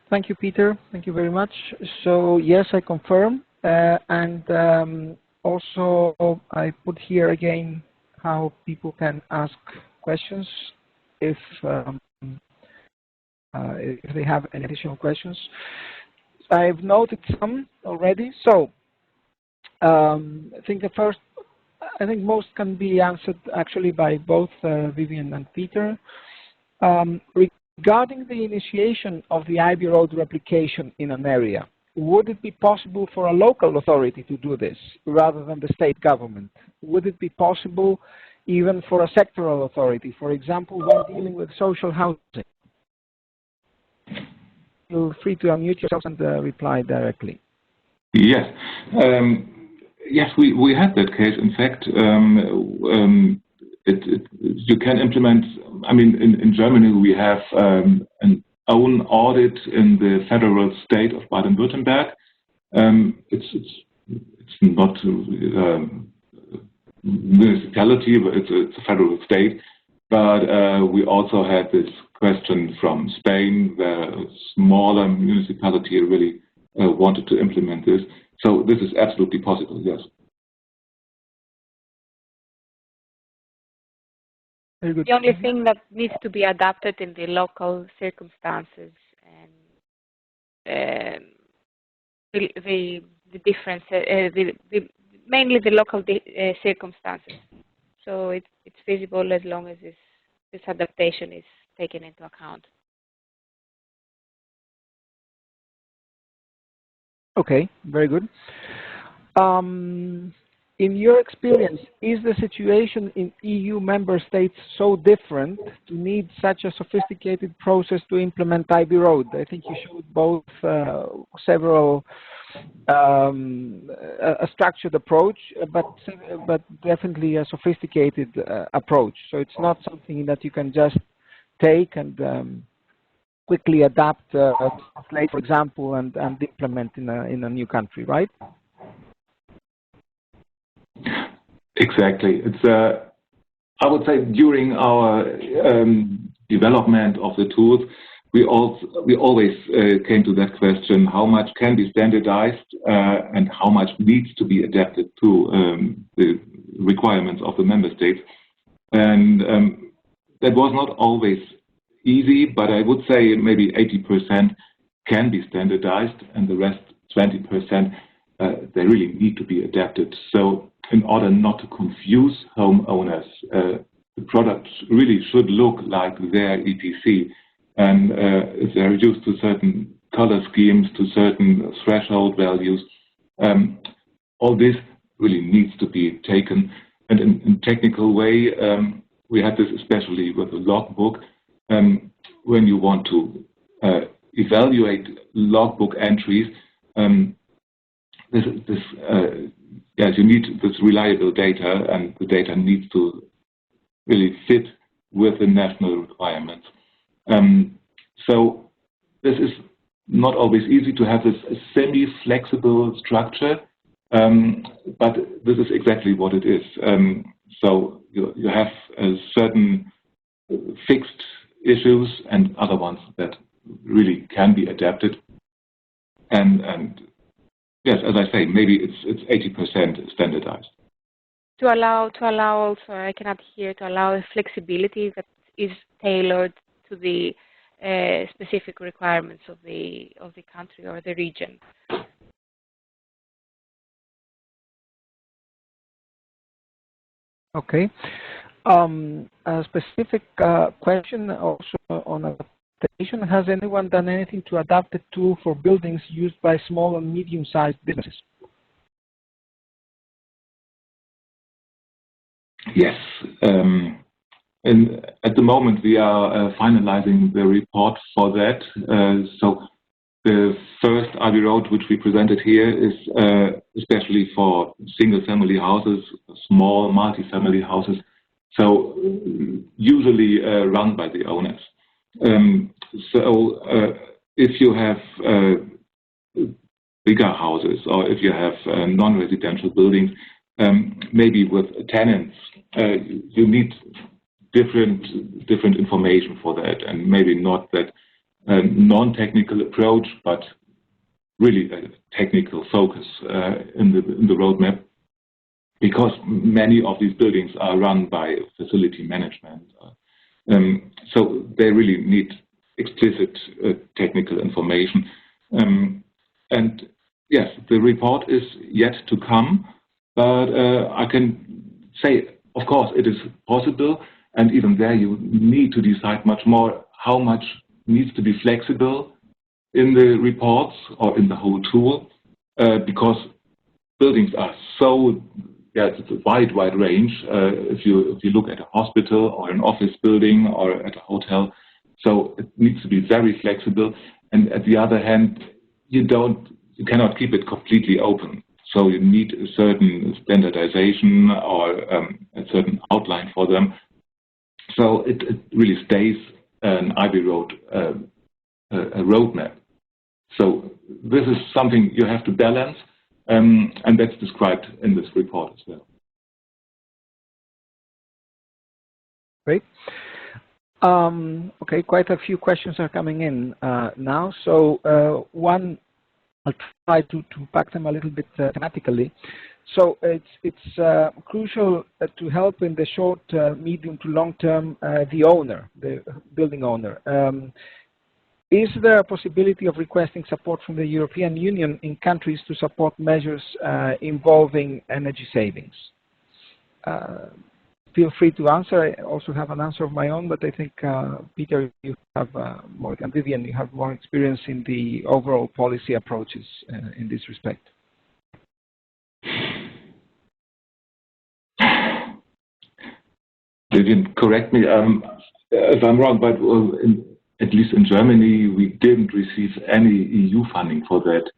Thank you, Peter. Thank you very much. So yes, I confirm. Also, I put here again how people can ask questions if they have any additional questions. I've noted some already. So I think most can be answered actually by both Vivian and Peter. Regarding the initiation of the iBRoad replication in an area, would it be possible for a local authority to do this rather than the state government? Would it be possible even for a sectoral authority, for example, when dealing with social housing? Feel free to unmute yourself and reply directly. Yes. Yes, we had that case. In fact, you can implement, I mean, in Germany we have an own audit in the federal state of Baden-Württemberg. It's not a municipality, but it's a federal state. But we also had this question from Spain, where a smaller municipality really wanted to implement this. So this is absolutely possible, yes. The only thing that needs to be adapted in the local circumstances and the difference, mainly the local circumstances. So it's feasible as long as this adaptation is taken into account. Okay, very good. In your experience, is the situation in EU member states so different to need such a sophisticated process to implement iBRoad? I think you showed both several a structured approach, but definitely a sophisticated approach. So it's not something that you can just take and quickly adapt, translate, for example, and implement in a new country, right? Exactly. It's I would say during our development of the tools, we always came to that question: how much can be standardized and how much needs to be adapted to the requirements of the member states. And that was not always easy, but I would say maybe 80% can be standardized, and the rest 20% they really need to be adapted. So in order not to confuse homeowners, the products really should look like their EPC. And if they're used to certain color schemes, to certain threshold values, all this really needs to be taken. And in technical way, we had this especially with the logbook. When you want to evaluate logbook entries, yes, you need this reliable data, and the data needs to really fit with the national requirements. So this is not always easy to have this semi-flexible structure, but this is exactly what it is. So you have certain fixed issues and other ones that really can be adapted. And yes, as I say, maybe it's 80% standardized. To allow also, I can add here, to allow a flexibility that is tailored to the specific requirements of the country or the region. Okay. A specific question also on adaptation. Has anyone done anything to adapt the tool for buildings used by small and medium-sized businesses? Yes. And at the moment, we are finalizing the report for that. So the first iBRoad, which we presented here, is especially for single-family houses, small multi-family houses, so usually run by the owners. So if you have bigger houses, or if you have non-residential buildings, maybe with tenants, you need different information for that, and maybe not that non-technical approach, but really a technical focus in the roadmap, because many of these buildings are run by facility management. So they really need explicit technical information. And yes, the report is yet to come, but I can say, of course, it is possible, and even there you need to decide much more how much needs to be flexible in the reports or in the whole tool, because buildings are so, it's a wide range. If you look at a hospital or an office building or at a hotel, so it needs to be very flexible. And at the other hand, you cannot keep it completely open. So you need a certain standardization or a certain outline for them. So it really stays an iBRoad a roadmap. So this is something you have to balance, and that's described in this report as well. Great. Okay, quite a few questions are coming in now. So one, I'll try to pack them a little bit thematically. So it's crucial to help in the short, medium to long term the building owner. Is there a possibility of requesting support from the European Union in countries to support measures involving energy savings? Feel free to answer. I also have an answer of my own, but I think, Peter, you have more, and Vivian, you have more experience in the overall policy approaches in this respect. Vivian, correct me if I'm wrong, but at least in Germany, we didn't receive any EU funding for that.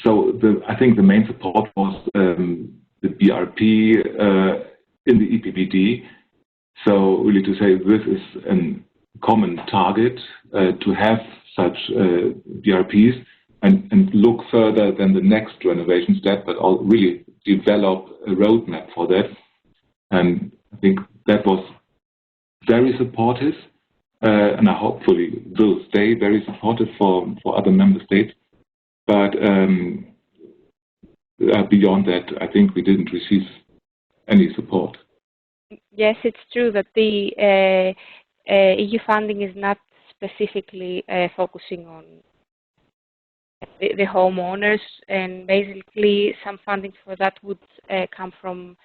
So I think the main support was the BRP in the EPBD. So really to say this is a common target to have such BRPs and look further than the next renovation step, but really develop a roadmap for that. And I think that was very supportive. And I hopefully will stay very supportive for other member states. But beyond that, I think we didn't receive any support. Yes, it's true that the EU funding is not specifically focusing on the homeowners, and basically some funding for that would come from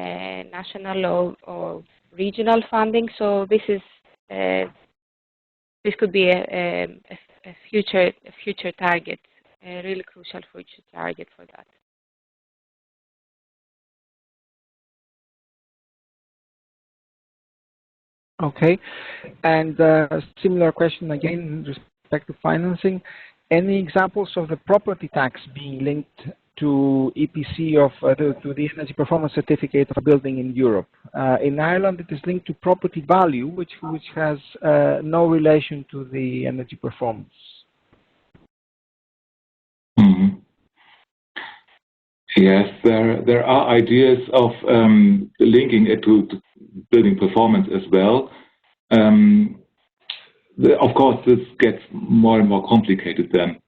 national or regional funding. So this could be a future target, a really crucial future target for that. Okay, and a similar question again in respect to financing. Any examples of the property tax being linked to EPC to the energy performance certificate of a building in Europe? In Ireland, it is linked to property value, which has no relation to the energy performance. Mm-hmm. Yes, there are ideas of linking it to building performance as well. Of course, this gets more and more complicated then.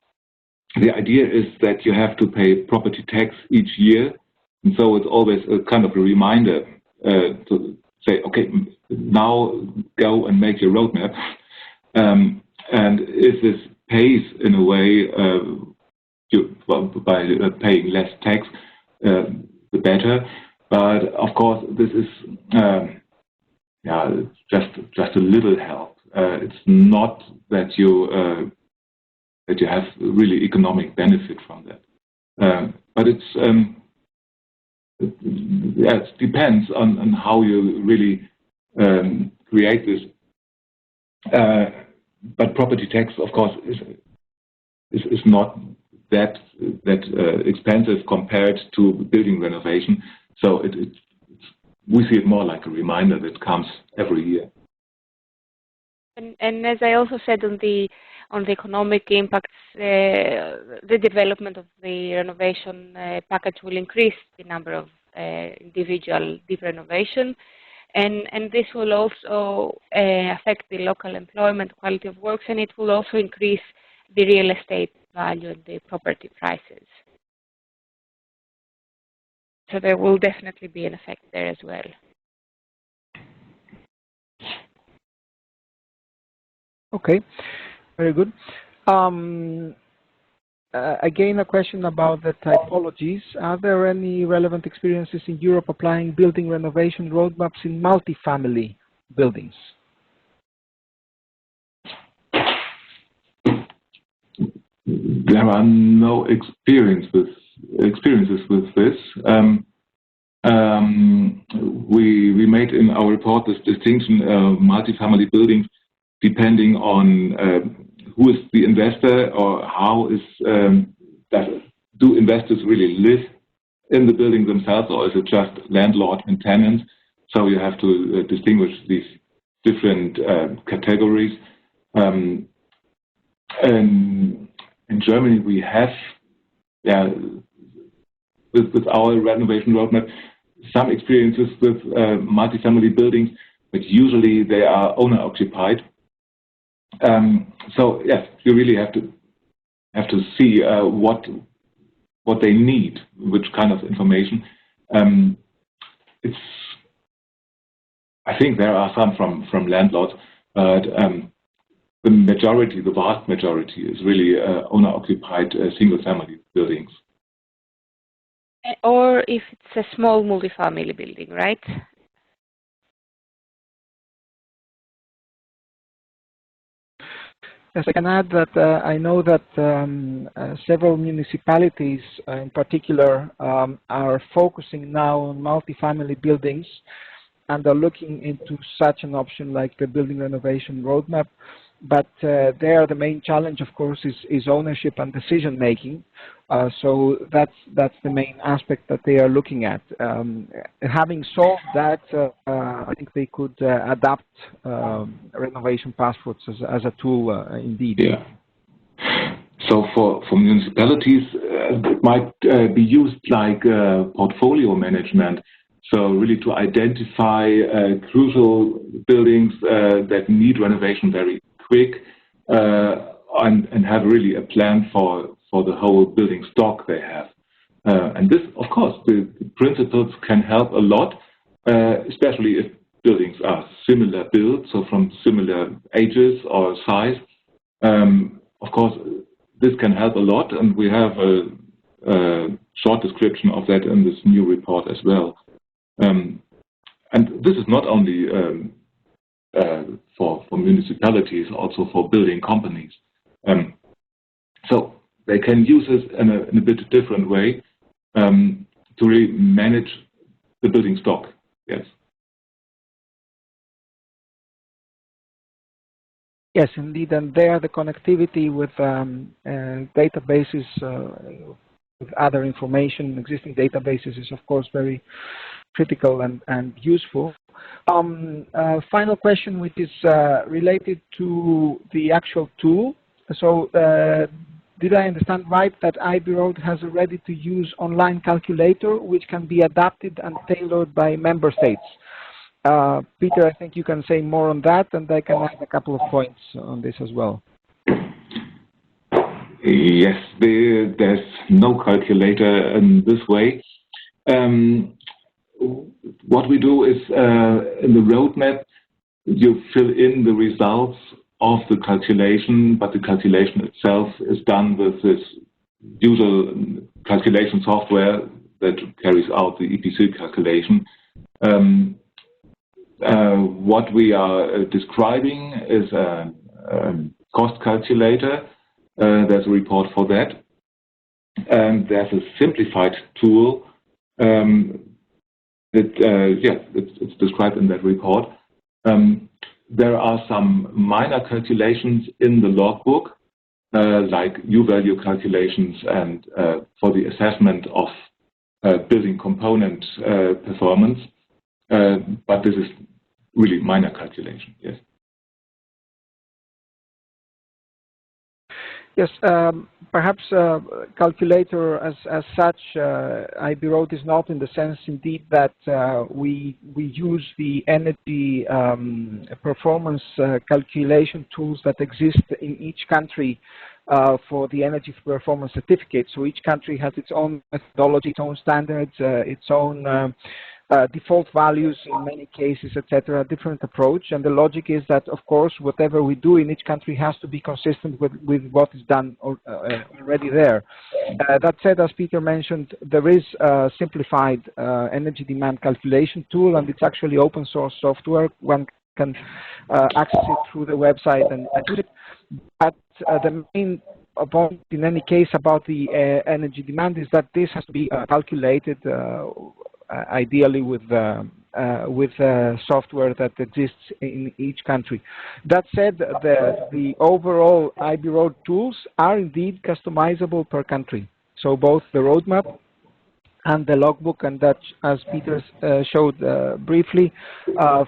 The idea is that you have to pay property tax each year, and so it's always a kind of a reminder to say, okay, now go and make your roadmap. And if this pays in a way by paying less tax, the better. But of course, this is just a little help. It's not that you have really economic benefit from that. But it depends on how you really create this. But property tax, of course, is not that expensive compared to building renovation. So we see it more like a reminder that comes every year. And as I also said on the economic impacts, the development of the renovation package will increase the number of individual deep renovation. And this will also affect the local employment, quality of works, and it will also increase the real estate value and the property prices. So there will definitely be an effect there as well. Okay, very good. Again, a question about the typologies. Are there any relevant experiences in Europe applying building renovation roadmaps in multifamily buildings? There are no experiences with this. We made in our report this distinction multifamily buildings depending on who is the investor or how is do investors really live in the building themselves, or is it just landlord and tenants? So you have to distinguish these different categories. In Germany, we have, with our renovation roadmap, some experiences with multifamily buildings, but usually they are owner-occupied. So yes, you really have to see what they need, which kind of information. I think there are some from landlords, but the vast majority is really owner-occupied single-family buildings. Or if it's a small multifamily building, right? Yes, I can add that I know that several municipalities in particular are focusing now on multifamily buildings and are looking into such an option like the building renovation roadmap. But there the main challenge, of course, is ownership and decision making. So that's the main aspect that they are looking at. Having solved that, I think they could adapt renovation passports as a tool indeed. Yeah. So for municipalities, it might be used like portfolio management. So really to identify crucial buildings that need renovation very quick and have really a plan for the whole building stock they have. And this, of course, the principles can help a lot, especially if buildings are similar built, so from similar ages or size. Of course, this can help a lot, and we have a short description of that in this new report as well. And this is not only for municipalities, also for building companies. So they can use this in a bit different way to really manage the building stock. Yes. Yes, indeed, and there the connectivity with databases, with other information, existing databases is of course very critical and useful. Final question, which is related to the actual tool. So did I understand right that iBRoad has a ready-to-use online calculator which can be adapted and tailored by member states? Peter, I think you can say more on that, and I can add a couple of points on this as well. Yes, there's no calculator in this way. What we do is in the roadmap, you fill in the results of the calculation, but the calculation itself is done with this usual calculation software that carries out the EPC calculation. What we are describing is a cost calculator. There's a report for that. And there's a simplified tool it's described in that report. There are some minor calculations in the logbook, like U-value calculations and for the assessment of building component performance. But this is really minor calculation, yes. Yes, perhaps calculator as such, iBRoad is not in the sense indeed that we use the energy performance calculation tools that exist in each country for the energy performance certificate. So each country has its own methodology, its own standards, its own default values in many cases, etc., different approach. And the logic is that, of course, whatever we do in each country has to be consistent with what is done already there. That said, as Peter mentioned, there is a simplified energy demand calculation tool, and it's actually open source software. One can access it through the website and use it. But the main point in any case about the energy demand is that this has to be calculated ideally with software that exists in each country. That said, the overall iBRoad tools are indeed customizable per country. So both the roadmap and the logbook, and that, as Peter showed briefly,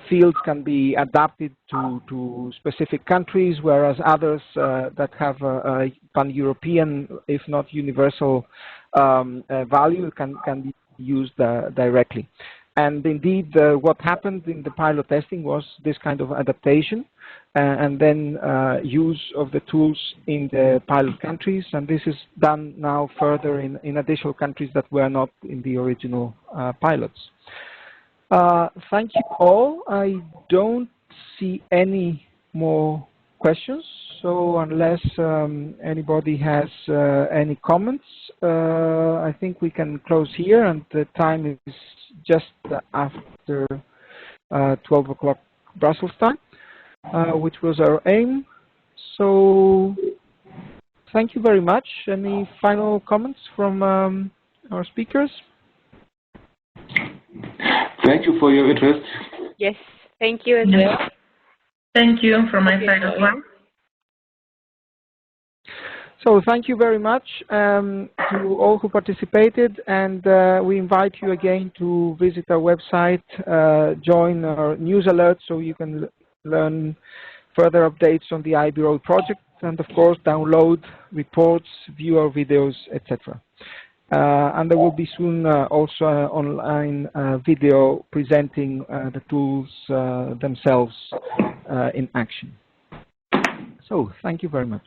fields can be adapted to specific countries, whereas others that have a pan-European, if not universal value, can be used directly. And indeed, what happened in the pilot testing was this kind of adaptation and then use of the tools in the pilot countries. And this is done now further in additional countries that were not in the original pilots. Thank you all. I don't see any more questions. So unless anybody has any comments, I think we can close here, and the time is just after 12 o'clock Brussels time, which was our aim. So thank you very much. Any final comments from our speakers? Thank you for your interest. Yes, thank you as well. Thank you from my side as well. So thank you very much to all who participated, and we invite you again to visit our website, join our news alerts so you can learn further updates on the iBRoad project, and of course download reports, view our videos, etc. And there will be soon also an online video presenting the tools themselves in action. So thank you very much.